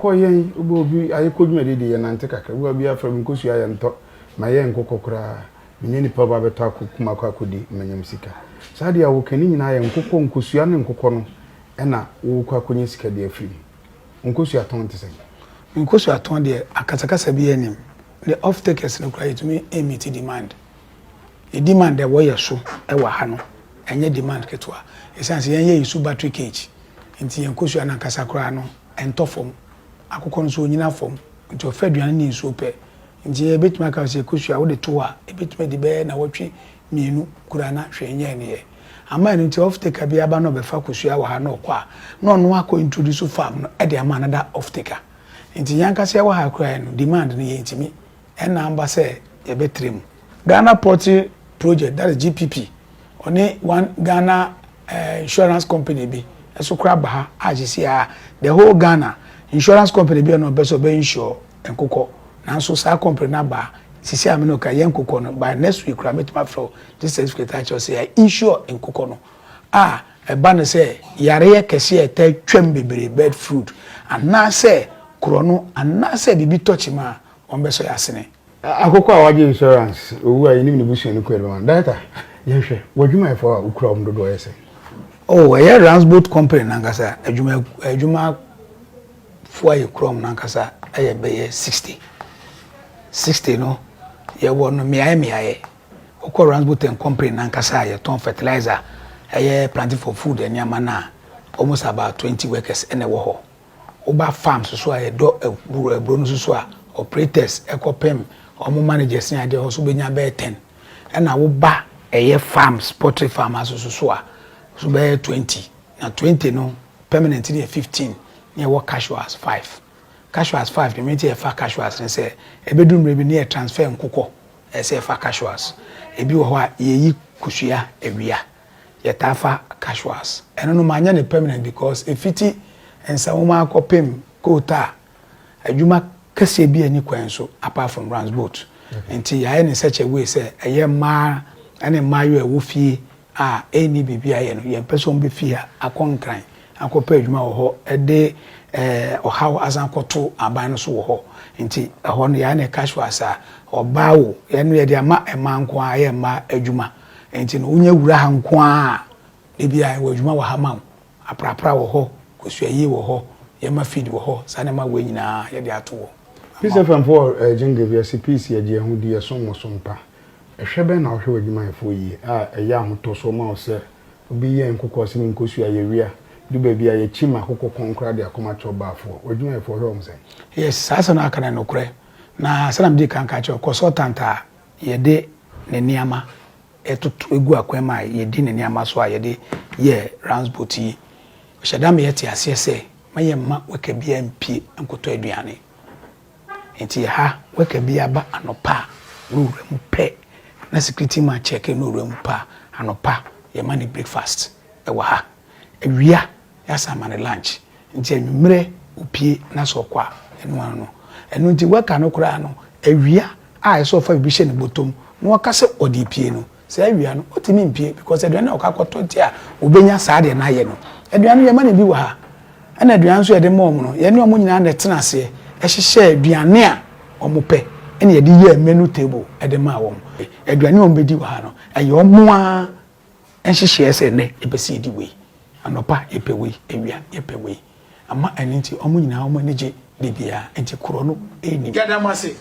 yen obi aye kodwuma de ye nante kakra wo bia fra nkosua ye nto ma ye nkokokora menye nipa ba beto akoma akodi manyam sika sade a wo kani nyina ye nkosua ne nkokɔ no ɛna wo kwa konye sika de afiri nkosua ton te sɛ nkosua ton de akasakasa bi anim the off takers no cry to me emit demand the demand that wo ye so ɛwɔ ha no enye demand ketwa esanse yen ye isu battery cage nti yen nkosua na kasakora no entofom akokɔ no so nyina fom nti ofaduane ni nsuo pɛ nti e betima ka se nkosua wo de to a e betima de be na wotwe mienu kura na hwenye ne ye ama no nti off taker bi aba no be fa nkosua wa ha no kwa no no akɔ introduce farm no e de ama another off taker nti yankase wa ha kura no demand no ye ntimi na amba se ye betrem Ghana Port Project, that is GPP oni one Ghana insurance company bi eso kura ba ha the whole Ghana insurance company bi no beso be insure enkokɔ nanso sa company na ba sisi ameno ka yen kokɔ no by next week kura metima for this certificate actually say insure enkokɔ no e ba no say yare ye kese e ta twam bebere bed fruit ana say kuro no ana say bibi touch ma on beso yasene akokɔ a waje insurance owu a yini busu ni kwere man data yehwe wadwuma efo a ukura omdodo yese a Ransboot company nankasa adwuma fo aye krom nankasa aye be 60 no ye wo no meaye okɔ Ransboot company nankasa aye ton fertilizer aye planting for food eni amana almost about 20 workers ene wo ho oba farms so aye do ebro no so a operators ekopem omo managers ni ade ho so benya be 10 ena wo ba eye farms poultry farmers so a so be 20 na 20 no permanent ni 15 ni wo casuals 5 casuals 5 the mean fa casuals say ebedum rebi ni transfer nkokɔ say fa casuals ebi wo ho a yeyi kusua ewia ye tafa casuals eno no manya ne permanent because efiti ensa wo ma akopem kota adwuma kase bi ani kwanso apart from Ransboot nti ya ne such a way say eye ma ane mayo e wo fie eni bibia ye no ye person be fie akonkran akopa adwuma wo ho ede ohaw azankoto aban no so wo ho nti ho no ya ne casuals a obawo ye no ye de ama emanko a ye ma adwuma nti no unya wura ha nko a bibia wo adwuma wo ha ma aprapra wo ho kosuayi wo ho ye ma feed wo ho sane ma we nyina ye de ato wo pisa fan for jingle via CPC ye hu di ye som sompa ehwebe na ohwe wadwuma efo yi eya hoto so ma o se obi ye nkokɔ se nkosua ye wia du ba bia ye chima kokɔ konkra de akoma choba afo wadwuma efo hwe om se yes sasa na aka na nokure na sanam di kan ka cho consultant a ye de ne niama etutu egu akwema ye di ne niama so a ye de ye Ransboot yi ohyadam ye te ase se maye ma weka bia mpie nkoto aduane enti ha weka bia ba anopa no remu pe na security man check no remu pa anopa ye mani breakfast ewa ha ewia ya samane lunch enti anwumre opie na so kwa enu ano enu nti weka no kura no ewia so fa bi hye ne botom no wakase odi pie no se ewia no otimi mpie because aduane okakoto nti a obenya saade na ye no aduane ye mani bi wa ha ana aduane so ye de mom no ye ne omo nyina na tena ase ehye aduane a omo pe ene ye de ye menu table e de ma wom aduane omo bedi wa ha no eye omo a enhye ese ne ebesi di we anopa epewe ewia epewe ama eninti omo nyina omo neje de bia enti kuro no eni gadamase